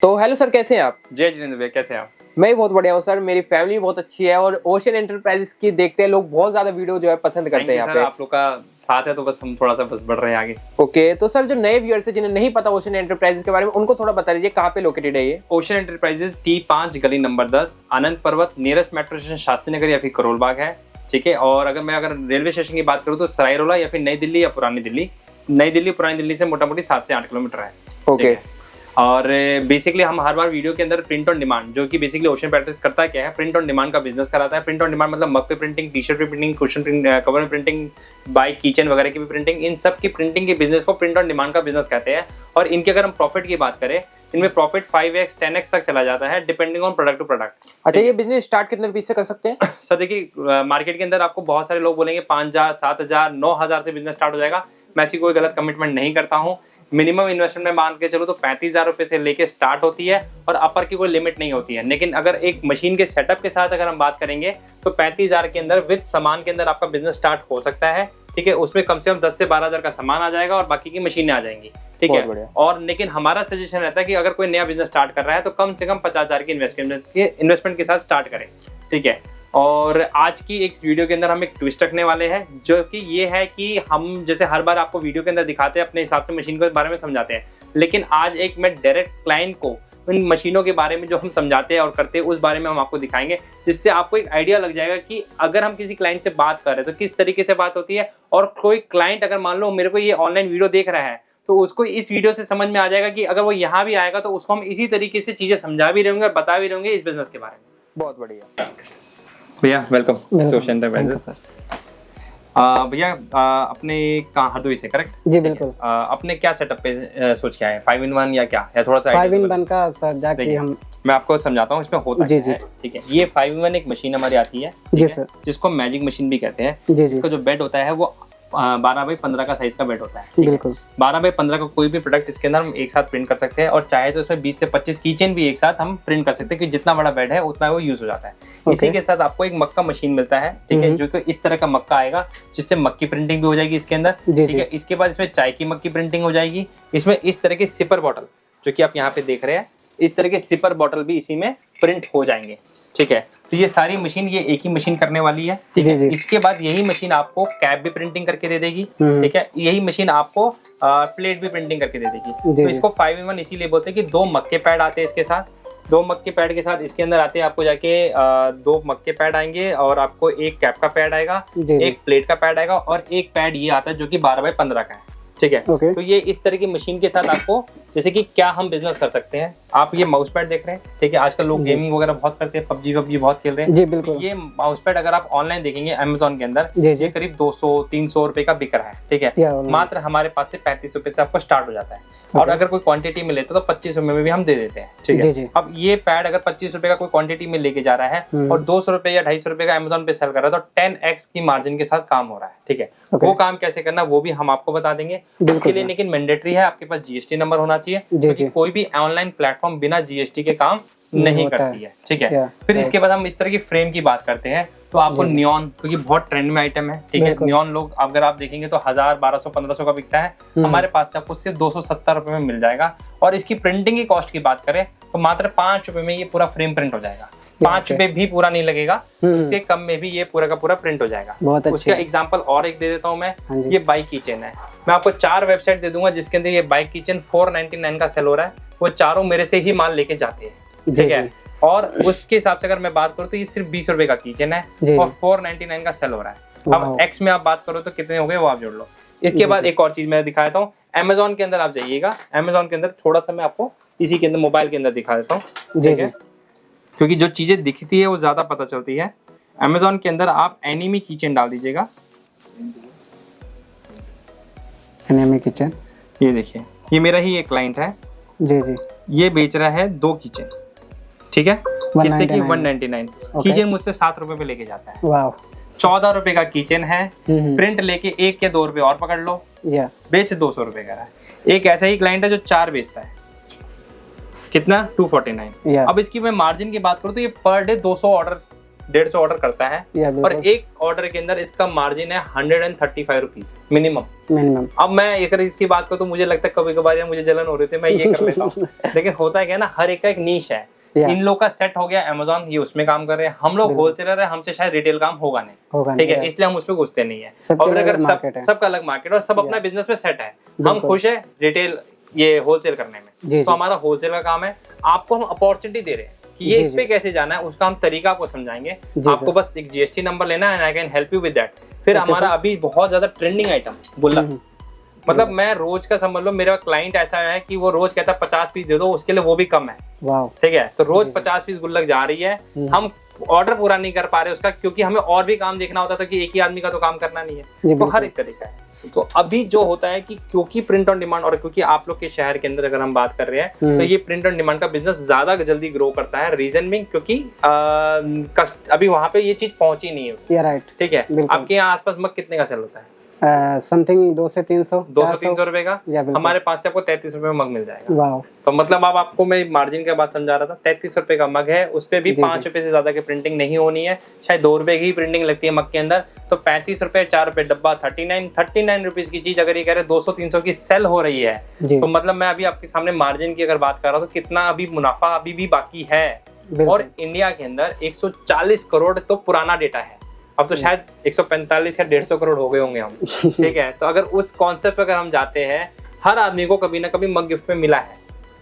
तो hello sir, कैसे हैं आप? जय जितेंद्र भैया, कैसे हैं आप? मैं भी बहुत बढ़िया हूँ सर। मेरी फैमिली बहुत अच्छी है और ओशन एंटरप्राइजेस की देखते हैं लोग, बहुत ज्यादा वीडियो जो है पसंद करते हैं यहाँ पे। आप लोग का साथ है तो बस हम थोड़ा सा बस बढ़ रहे हैं आगे। ओके, तो सर जो नए व्यूअर्स हैं जिन्हें नहीं पता ओशन एंटरप्राइजेस के बारे में, उनको थोड़ा बता दीजिए कहाँ पे लोकेटेड है ये। ओशन एंटरप्राइजेस T5 गली नंबर 10 आनंद पर्वत nearest metro station Shastri Nagar या फिर करोल बाग है। ठीक है, और अगर रेलवे स्टेशन की बात करूँ तो सरायरोला या फिर नई दिल्ली या पुरानी दिल्ली। नई दिल्ली पुरानी दिल्ली से मोटा मोटी 7 से 8 किलोमीटर है। ओके, और बेसिकली हम हर बार वीडियो के अंदर प्रिंट ऑन डिमांड, जो कि बेसिकली ओशन पैटर्स करता है क्या है, प्रिंट ऑन डिमांड का बिजनेस कराता है। प्रिंट ऑन डिमांड मतलब मग पे प्रिंटिंग, टी शर्ट पे प्रिंटिंग, कुशन प्रिंट, कवर में प्रिंटिंग, बाइक किचन वगैरह की भी प्रिंटिंग, इन सब की प्रिंटिंग के बिजनेस को प्रिंट ऑन डिमांड का बिजनेस कहते हैं। और इनके अगर हम प्रॉफिट की बात करें, इनमें प्रॉफिट 5x 10x तक चला जाता है depending on product to product. अच्छा, ये बिजनेस स्टार्ट कितने रुपए से कर सकते हैं? सर देखिए, मार्केट के अंदर आपको बहुत सारे लोग बोलेंगे 5000, 7000, 9000 से बिजनेस स्टार्ट हो जाएगा। मैं ऐसी कोई गलत कमिटमेंट नहीं करता हूँ। मिनिमम इन्वेस्टमेंट में मान के चलो तो 35,000 रुपए से लेके स्टार्ट होती है और अपर की कोई लिमिट नहीं होती है। लेकिन अगर एक मशीन के सेटअप के साथ अगर हम बात करेंगे तो 35,000 के अंदर विद सामान के अंदर आपका बिजनेस स्टार्ट हो सकता है। ठीक है, उसमें कम से कम 10 से 12,000 का सामान आ जाएगा और बाकी की मशीनें आ जाएंगी। ठीक है, और लेकिन हमारा सजेशन रहता है कि अगर कोई नया बिजनेस स्टार्ट कर रहा है तो कम से कम 50,000 की इन्वेस्टमेंट के साथ स्टार्ट करें। ठीक है, और आज की एक वीडियो के अंदर हम एक ट्विस्ट रखने वाले हैं, जो कि ये है कि हम जैसे हर बार आपको वीडियो के अंदर दिखाते हैं, अपने हिसाब से मशीन के बारे में समझाते हैं, लेकिन आज एक मैं डायरेक्ट क्लाइंट को उन मशीनों के बारे में जो हम समझाते हैं और करते हैं उस बारे में हम आपको दिखाएंगे, जिससे आपको एक आइडिया लग जाएगा कि अगर हम किसी क्लाइंट से बात कर रहे हैं तो किस तरीके से बात होती है। और कोई क्लाइंट अगर मान लो मेरे को ये ऑनलाइन वीडियो देख रहा है तो उसको इस वीडियो से समझ में आ जाएगा कि अगर वो यहाँ भी आएगा तो उसको हम इसी तरीके से चीजें समझा भी रहेंगे और बता भी रहेंगे इस बिजनेस के बारे में। बहुत बढ़िया भैया, वेलकम टू ओशन एंटरप्राइजेस। भैया, अपने कहाँ, हरदोई से करेक्ट? जी बिल्कुल। अपने क्या सेटअप पे सोच के आए, 5-in-1 या क्या, या थोड़ा सा 5-in-1 का सर जाके हम मैं आपको समझाता हूँ इसमें होता क्या है। ठीक है, ये 5-in-1 एक मशीन हमारी आती है, जी सर, जिसको मैजिक मशीन भी कहते हैं। जी इसका जो बेड होता है वो 12x15 का साइज का बेड होता है। बिल्कुल, 12x15 का कोई भी प्रोडक्ट इसके अंदर हम एक साथ प्रिंट कर सकते हैं, और चाहे तो इसमें 20 से 25 कीचेन भी एक साथ हम प्रिंट कर सकते हैं, क्योंकि जितना बड़ा बेड है उतना वो यूज हो जाता है। इसी के साथ आपको एक मक्का मशीन मिलता है, ठीक है, जो कि इस तरह का मक्का आएगा, जिससे मग की प्रिंटिंग भी हो जाएगी इसके अंदर। ठीक है, इसके बाद इसमें चाय की मग की प्रिंटिंग हो जाएगी। इसमें इस तरह के सिपर बॉटल, जो कि आप यहाँ पे देख रहे हैं, इस तरह के सिपर बॉटल भी इसी में प्रिंट हो जाएंगे। ठीक है, तो ये सारी मशीन, ये एक ही मशीन करने वाली है। ठीक है, इसके बाद यही मशीन आपको कैप भी प्रिंटिंग करके दे देगी। ठीक है, यही मशीन आपको प्लेट भी प्रिंटिंग करके दे देगी। तो इसको 5-in-1 इसीलिए बोलते हैं कि 2 मक्के पैड आते हैं इसके साथ। 2 मक्के पैड के साथ इसके अंदर आते हैं आपको जाके 2 मक्के पैड आएंगे, और आपको एक कैप का पैड आएगा, एक प्लेट का पैड आएगा, और एक पैड ये आता है जो कि 12x15 का है। ठीक है, तो ये इस तरह की मशीन के साथ आपको, जैसे कि क्या हम बिजनेस कर सकते हैं। आप ये माउस पैड देख रहे हैं, ठीक है, आजकल लोग गेमिंग वगैरह बहुत करते हैं, पबजी बहुत खेल रहे हैं। जी बिल्कुल। ये माउस पैड अगर आप ऑनलाइन देखेंगे अमेज़न के अंदर, ये करीब 200-300 रुपए का बिक रहा है। ठीक है, मात्र हमारे पास से 35 रुपए से आपको स्टार्ट हो जाता है, और अगर कोई क्वांटिटी में लेते तो 25 रुपए में भी हम दे देते हैं। ठीक है, अब ये पैड अगर 25 रुपए का कोई क्वांटिटी में लेके जा रहा है और 200 रुपए या 250 रुपए का अमेज़न पे सेल कर रहा है, तो 10x की मार्जिन के साथ काम हो रहा है। ठीक है, वो काम कैसे करना वो भी हम आपको बता देंगे। इसके लिए लेकिन मैंडेटरी है आपके पास जीएसटी नंबर होना चाहिए, क्योंकि कोई भी ऑनलाइन प्लेटफॉर्म बिना जीएसटी के काम नहीं करती है। ठीक है, फिर इसके बाद हम इस तरह की फ्रेम की बात करते हैं, तो आपको नियॉन, क्योंकि बहुत ट्रेंड में आइटम है। ठीक है, नियॉन लोग अगर आप देखेंगे तो 1000, 1200, 1500 का बिकता है, हमारे पास से आपको सिर्फ 270 रुपए में मिल जाएगा। और इसकी प्रिंटिंग की कॉस्ट की बात करें तो मात्र 5 रुपए में ये पूरा फ्रेम प्रिंट हो जाएगा। 5 रुपए भी पूरा नहीं लगेगा, उसके कम में भी ये पूरा का पूरा प्रिंट हो जाएगा। उसका एग्जांपल और एक दे देता हूँ मैं। ये बाइक किचन है, मैं आपको 4 वेबसाइट दे दूंगा जिसके अंदर ये बाइक किचन 499 का सेल हो रहा है। वो चारों मेरे से ही माल लेके जाते हैं। ठीक है, और उसके हिसाब से अगर मैं बात करूँ तो ये सिर्फ 20 रुपए का किचन है और 499 का सेल हो रहा है। अब एक्स में आप बात करो तो कितने हो गए वो आप जोड़ लो। इसके बाद एक और चीज मैं दिखाता हूँ, अमेज़न के अंदर आप जाइएगा, अमेज़न के अंदर थोड़ा सा मैं आपको इसी के अंदर मोबाइल के अंदर दिखा देता हूँ। ठीक है, क्योंकि जो चीजें दिखती है वो ज्यादा पता चलती है। अमेज़न के अंदर आप एनिमी किचन डाल दीजिएगा, एनिमी किचन। ये देखिए, ये मेरा ही एक क्लाइंट है। जी, ये बेच रहा है 2 किचन। ठीक है, कितने की? 199। किचन मुझसे 7 रुपए पे लेके जाता है। वाह, 14 रुपए का किचन है, प्रिंट लेके 1 या 2 रुपए और पकड़ लो, बेच 200 रुपए का है। एक ऐसा ही क्लाइंट है जो 4 बेचता है, कितना? 249। अब इसकी मैं मार्जिन की बात करूँ तो ये पर डे 200 ऑर्डर 150 ऑर्डर करता है और एक ऑर्डर के अंदर इसका मार्जिन है 135 रुपीज मिनिमम। अब मैं अगर इसकी बात करूँ तो मुझे लगता है कभी कभार मुझे जलन हो रही थी, मैं ये कर लेता हूँ लेकिन होता है क्या ना, हर एक का एक नीश है। इन लोग का सेट हो गया अमेज़न, ये उसमें काम कर रहे हैं, हम लोग होलसेलर है, हमसे शायद रिटेल काम होगा नहीं, ठीक है, इसलिए हम उसमें घुसते नहीं है। और अगर सबका अलग मार्केट और सब अपना बिजनेस में सेट है, हम खुश है रिटेल ये होलसेल करने में, तो हमारा होलसेल का काम है। आपको हम अपॉर्चुनिटी दे रहे हैं कि ये इस पे कैसे जाना है, उसका हम तरीका आपको समझाएंगे। आपको बस एक जीएसटी नंबर लेना है and I can help you with that. फिर हमारा अभी बहुत ज्यादा ट्रेंडिंग आइटम गुल्लक, मतलब मैं रोज का समझ लो, मेरा क्लाइंट ऐसा है कि वो रोज कहता है 50 पीस दे दो, उसके लिए वो भी कम है, ठीक है, तो रोज 50 पीस गुल्लक जा रही है। हम ऑर्डर पूरा नहीं कर पा रहे उसका, क्योंकि हमें और भी काम देखना होता था कि एक ही आदमी का तो काम करना नहीं है, तो हर एक तरीका है। तो अभी जो होता है कि क्योंकि प्रिंट ऑन डिमांड और क्योंकि आप लोग के शहर के अंदर अगर हम बात कर रहे हैं तो ये प्रिंट ऑन डिमांड का बिजनेस ज्यादा जल्दी ग्रो करता है। रीजन में क्योंकि अभी वहां पे ये चीज पहुंची नहीं है, ठीक है। आपके यहाँ आसपास मग कितने का सेल होता है? समथिंग 200 से 300 रुपए का। हमारे पास से आपको 33 रुपए में मग मिल जाएगा। तो मतलब अब आपको मैं मार्जिन के बाद समझा रहा था, 33 रुपए का मग है, उस पे भी 5 रुपए से ज्यादा की प्रिंटिंग नहीं होनी है, शायद 2 रुपए की प्रिंटिंग लगती है मग के अंदर। तो 35 रुपए 4 रुपए डब्बा 39 रुपीज की चीज अगर ये कह रहे 200-300 की सेल हो रही है, तो मतलब मैं अभी आपके सामने मार्जिन की अगर बात कर रहा हूँ तो कितना अभी मुनाफा अभी भी बाकी है। और इंडिया के अंदर 140 करोड़ तो पुराना डेटा है, अब तो शायद 145 या 150 करोड़ हो गए होंगे हम, ठीक है। तो अगर उस कॉन्सेप्ट पे अगर हम जाते हैं, हर आदमी को कभी ना कभी मग गिफ्ट में मिला है,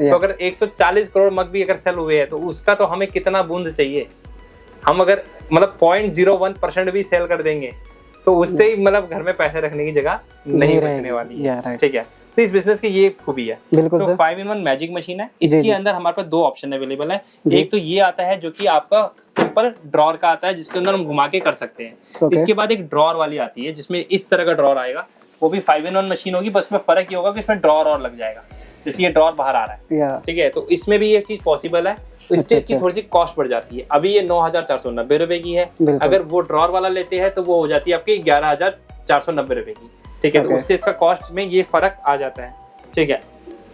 तो अगर 140 करोड़ मग भी अगर सेल हुए हैं तो उसका तो हमें कितना बूंद चाहिए। हम अगर मतलब 0.01% भी सेल कर देंगे तो उससे ही मतलब घर में पैसे रखने की जगह नहीं बचने वाली है, ठीक है। तो इस बिजनेस की ये खूबी है। तो 5-in-1 मैजिक मशीन है, इसके अंदर हमारे पास 2 ऑप्शन अवेलेबल है। एक तो ये आता है जो कि आपका सिंपल ड्रॉर का आता है, जिसके अंदर हम घुमा के कर सकते हैं। इसके बाद एक ड्रॉर वाली आती है जिसमें इस तरह का ड्रॉर आएगा, वो भी 5-in-1 मशीन होगी, बस में फर्क ये होगा कि इसमें ड्रॉर और लग जाएगा, जैसे ये ड्रॉर बाहर आ रहा है, ठीक है। तो इसमें भी ये चीज पॉसिबल है, इससे इसकी थोड़ी सी कॉस्ट बढ़ जाती है। अभी ये 9,490 रुपए की है, अगर वो ड्रॉर वाला लेते हैं तो वो हो जाती है आपकी 11,490 रुपए की, ठीक है। तो उससे इसका कॉस्ट में ये फर्क आ जाता है, ठीक है।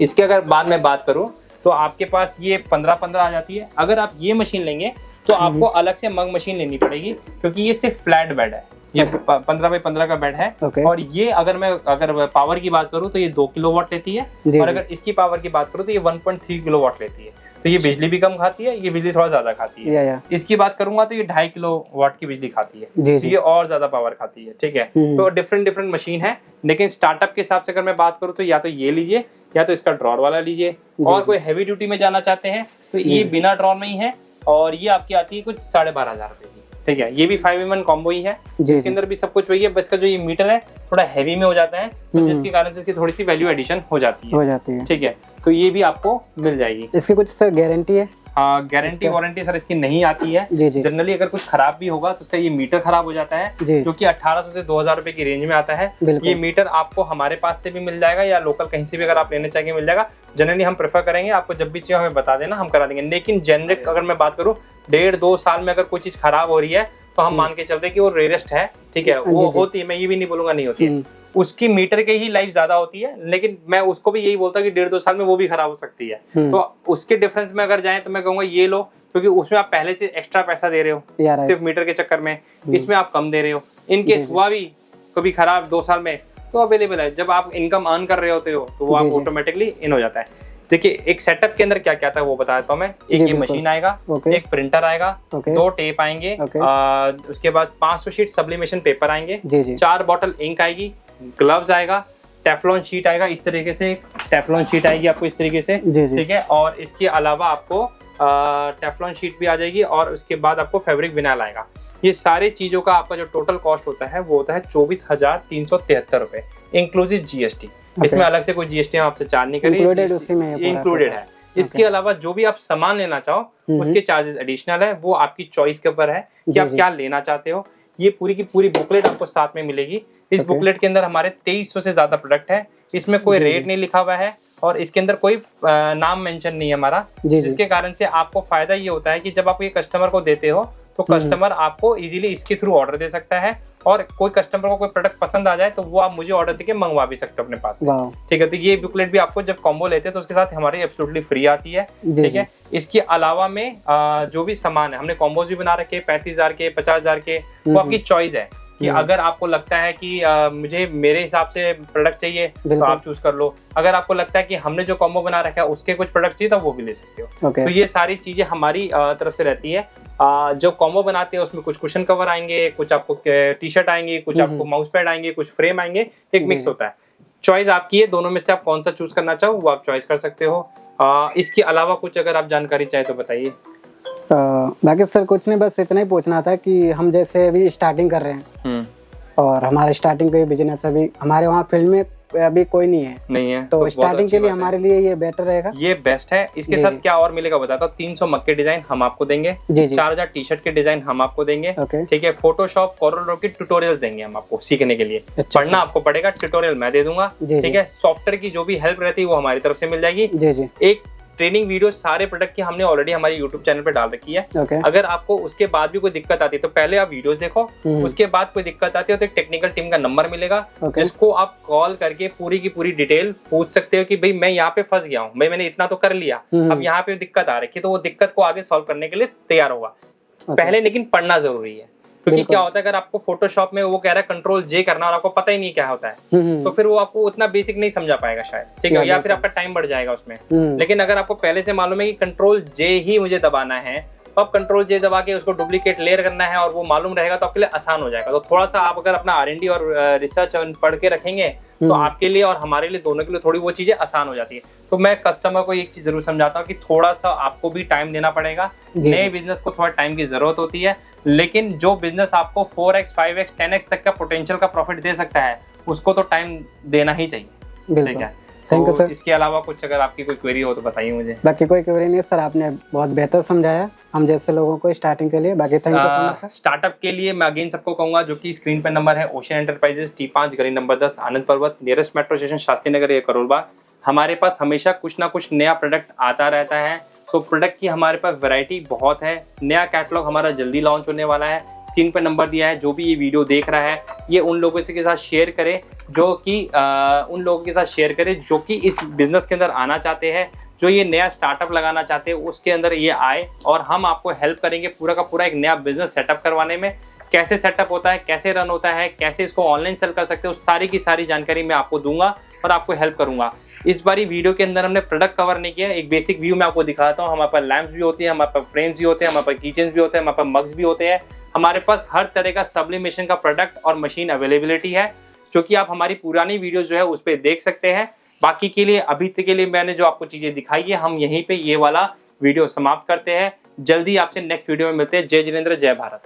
इसके अगर बाद में बात करूं तो आपके पास ये 15 आ जाती है। अगर आप ये मशीन लेंगे तो आपको अलग से मग मशीन लेनी पड़ेगी, क्योंकि ये सिर्फ फ्लैट बेड है, ये 15x15 का बेड है। और ये अगर पावर की बात करूं तो ये 2 किलोवाट लेती है, और अगर इसकी पावर की बात करूं तो ये 1.3 किलोवाट लेती है। तो ये बिजली भी कम खाती है, ये बिजली थोड़ा ज्यादा खाती है। इसकी बात करूंगा तो ये 2.5 किलोवाट की बिजली खाती है, तो ये और ज्यादा पावर खाती है, ठीक है। तो डिफरेंट मशीन है, लेकिन स्टार्टअप के हिसाब से अगर मैं बात करूं तो या तो ये लीजिए या तो इसका ड्रॉर वाला लीजिए। और कोई हैवी ड्यूटी में जाना चाहते हैं तो ये बिना ड्रॉर में ही है, और ये आपकी आती है कुछ 12,500 रुपए की, ठीक है। ये भी 5-in-1 कॉम्बो ही है, इसके अंदर भी सब कुछ वही है, बस का जो ये मीटर है थोड़ा हैवी में हो जाता है, तो जिसके कारण से इसकी थोड़ी सी वैल्यू एडिशन हो जाती है, ठीक है। तो ये भी आपको मिल जाएगी। इसकी कुछ सर गारंटी है? गारंटी वारंटी सर इसकी नहीं आती है। जनरली अगर कुछ खराब भी होगा तो उसका ये मीटर खराब हो जाता है, जो कि 1800 से 2000 रुपए की रेंज में आता है। ये मीटर आपको हमारे पास से भी मिल जाएगा या लोकल कहीं से भी अगर आप लेना चाहेंगे मिल जाएगा। जनरली हम प्रेफर करेंगे, आपको जब भी चाहिए हमें बता देना, हम करा देंगे। लेकिन जेनरिक अगर मैं बात करूँ 1.5-2 साल में अगर कोई चीज खराब हो रही है तो हम मान के चलते हैं कि वो रेयरेस्ट है, ठीक है। वो होती है, मैं ये भी नहीं बोलूंगा नहीं होती है, उसकी मीटर के ही लाइफ ज्यादा होती है, लेकिन मैं उसको भी यही बोलता हूँ कि 1.5-2 साल में वो भी खराब हो सकती है। तो उसके डिफरेंस में अगर जाएं तो मैं कहूंगा ये लो, क्योंकि उसमें आप पहले से एक्स्ट्रा पैसा दे रहे हो सिर्फ मीटर के चक्कर में, इसमें आप कम दे रहे हो। इनकेस हुआ भी कभी खराब 2 साल में तो अवेलेबल है, जब आप इनकम अर्न कर रहे होते हो तो वो आप ऑटोमेटिकली इन हो जाता है। देखिए एक सेटअप के अंदर क्या क्या था वो बता देता हूँ मैं। एक ये मशीन आएगा, एक प्रिंटर आएगा, 2 टेप आएंगे, उसके बाद 500 शीट सब्लिमेशन पेपर आएंगे, 4 बॉटल इंक आएगी, ग्लव्स आएगा, टेफ्लॉन शीट आएगा, इस तरीके से टेफ्लॉन शीट आएगी आपको इस तरीके से, ठीक है। और इसके अलावा आपको टेफ्लॉन शीट भी आ जाएगी, और उसके बाद आपको फैब्रिक विनाइल आएगा। ये सारी चीजों का आपका जो टोटल कॉस्ट होता है वो होता है 24,373 रुपए इंक्लूसिव जीएसटी। इसमें अलग से कोई जीएसटी हम आपसे चार्ज नहीं करेंगे, इंक्लूडेड है। इसके अलावा जो भी आप सामान लेना चाहो उसके चार्जेस एडिशनल है, वो आपकी चॉइस के ऊपर है कि आप क्या लेना चाहते हो। ये पूरी की पूरी बुकलेट आपको साथ में मिलेगी। इस बुकलेट के अंदर हमारे 2300 से ज्यादा प्रोडक्ट है, इसमें कोई रेट नहीं लिखा हुआ है और इसके अंदर कोई नाम मेंशन नहीं है हमारा, जिसके कारण से आपको फायदा ये होता है कि जब आप ये कस्टमर को देते हो तो कस्टमर आपको इजीली इसके थ्रू ऑर्डर दे सकता है, और कोई कस्टमर को कोई प्रोडक्ट पसंद आ जाए तो वो आप मुझे ऑर्डर देके मंगवा भी सकते हो अपने पास से। ठीक है, तो ये बुकलेट भी आपको जब कॉम्बो लेते हैं तो उसके साथ हमारी एब्सोल्युटली फ्री आती है। ठीक है, इसके अलावा में जो भी सामान है हमने कॉम्बोज भी बना रखे 35,000 के 50,000 के, वो आपकी चॉइस है कि अगर आपको लगता है कि मुझे मेरे हिसाब से प्रोडक्ट चाहिए तो आप चूज कर लो, अगर आपको लगता है कि हमने जो कॉम्बो बना रखा है उसके कुछ प्रोडक्ट चाहिए तो वो भी ले सकते हो। तो ये सारी चीजें हमारी तरफ से रहती है। जो कॉम्बो बनाते हैं उसमें कुछ कुशन कवर आएंगे, कुछ आपको टी शर्ट आएंगे, कुछ आपको माउस पैड आएंगे, कुछ फ्रेम आएंगे, एक मिक्स होता है। चॉइस आपकी है, दोनों में से आप कौन सा चूज करना चाहो वो आप चॉइस कर सकते हो। इसके अलावा कुछ अगर आप जानकारी चाहे तो बताइए। बाकी सर कुछ नहीं, बस इतना ही पूछना था कि हम जैसे अभी स्टार्टिंग कर रहे हैं और हमारे स्टार्टिंग का बिजनेस अभी हमारे वहाँ फील्ड में अभी कोई नहीं है, तो स्टार्टिंग के लिए हमारे लिए ये बेटर रहेगा। ये बेस्ट है। इसके साथ क्या और मिलेगा बताता हूँ। 300 मग के डिजाइन हम आपको देंगे, 4000 टी शर्ट के डिजाइन हम आपको देंगे। ठीक है, फोटोशॉप कॉरल की ट्यूटोरियल्स देंगे हम आपको सीखने के लिए। पढ़ना आपको पड़ेगा, ट्यूटोरियल मैं दे दूंगा। ठीक है, सॉफ्टवेयर की जो भी हेल्प रहती है वो हमारी तरफ से मिल जाएगी। एक ट्रेनिंग वीडियो सारे प्रोडक्ट की हमने ऑलरेडी हमारे YouTube चैनल पे डाल रखी है। अगर आपको उसके बाद भी कोई दिक्कत आती है तो पहले आप वीडियोस देखो, उसके बाद कोई दिक्कत आती है तो एक टेक्निकल टीम का नंबर मिलेगा जिसको आप कॉल करके पूरी की पूरी डिटेल पूछ सकते हो कि भाई मैं यहाँ पे फंस गया हूँ, मैंने इतना तो कर लिया, अब यहाँ पे दिक्कत आ रही है, तो वो दिक्कत को आगे सॉल्व करने के लिए तैयार होगा। पहले लेकिन पढ़ना जरूरी है, क्योंकि क्या होता है अगर आपको फोटोशॉप में वो कह रहा है कंट्रोल जे करना और आपको पता ही नहीं क्या होता है तो फिर वो आपको उतना बेसिक नहीं समझा पाएगा शायद। ठीक है, या फिर आपका टाइम बढ़ जाएगा उसमें। लेकिन अगर आपको पहले से मालूम है कि कंट्रोल जे ही मुझे दबाना है तो आप कंट्रोल जे दबा के उसको डुप्लीकेट लेयर करना है और वो मालूम रहेगा तो आपके लिए आसान हो जाएगा। तो थोड़ा सा आप अगर अपना R&D और रिसर्च पढ़ के रखेंगे तो आपके लिए और हमारे लिए दोनों के लिए थोड़ी वो चीजें आसान हो जाती है। तो मैं कस्टमर को एक चीज जरूर समझाता हूँ कि थोड़ा सा आपको भी टाइम देना पड़ेगा। नए बिजनेस को थोड़ा टाइम की जरूरत होती है, लेकिन जो बिजनेस आपको 4x 5x 10x तक का पोटेंशियल का प्रॉफिट दे सकता है उसको तो टाइम देना ही चाहिए। ठीक है, थैंक यू सर। इसके अलावा कुछ अगर आपकी कोई क्वेरी हो तो बताइए मुझे। बाकी कोई क्वेरी नहीं सर, आपने बहुत बेहतर समझाया हम जैसे लोगों को स्टार्टिंग के लिए। बाकी thank you so much sir. Startup के लिए मैं अगेन सबको कहूंगा, जो कि स्क्रीन पर नंबर है ओशियन एंटरप्राइजेस T5 गली नंबर 10 आनंद पर्वत, nearest metro station Shastri Nagar या करोल बाग। हमारे पास हमेशा कुछ ना कुछ नया प्रोडक्ट आता रहता है, तो प्रोडक्ट की हमारे पास वैरायटी बहुत है। नया कैटलॉग हमारा जल्दी लॉन्च होने वाला है। स्क्रीन पर नंबर दिया है, जो भी ये वीडियो देख रहा है ये उन लोगों के साथ शेयर करे जो कि इस बिजनेस के अंदर आना चाहते हैं, जो ये नया स्टार्टअप लगाना चाहते हैं उसके अंदर ये आए, और हम आपको हेल्प करेंगे पूरा का पूरा एक नया बिजनेस सेटअप करवाने में। कैसे सेटअप होता है, कैसे रन होता है, कैसे इसको ऑनलाइन सेल कर सकते हो, उस सारी की सारी जानकारी मैं आपको दूंगा और आपको हेल्प करूंगा। इस बारी वीडियो के अंदर हमने प्रोडक्ट कवर नहीं किया, एक बेसिक व्यू मैं आपको दिखाता हूँ। हमारे पास लैंप्स भी होती है, हमारे पास फ्रेम्स भी होते हैं, हमारे पास किचन्स भी होते हैं, हमारे पास मग्स भी होते हैं। हमारे पास हर तरह का सब्लिमेशन का प्रोडक्ट और मशीन अवेलेबिलिटी है, जो कि आप हमारी पुरानी वीडियो जो है उस पर देख सकते हैं। बाकी के लिए अभी तक के लिए मैंने जो आपको चीजें दिखाई है, हम यहीं पे ये वाला वीडियो समाप्त करते हैं। जल्दी आपसे नेक्स्ट वीडियो में मिलते हैं। जय जिनेंद्र, जय भारत।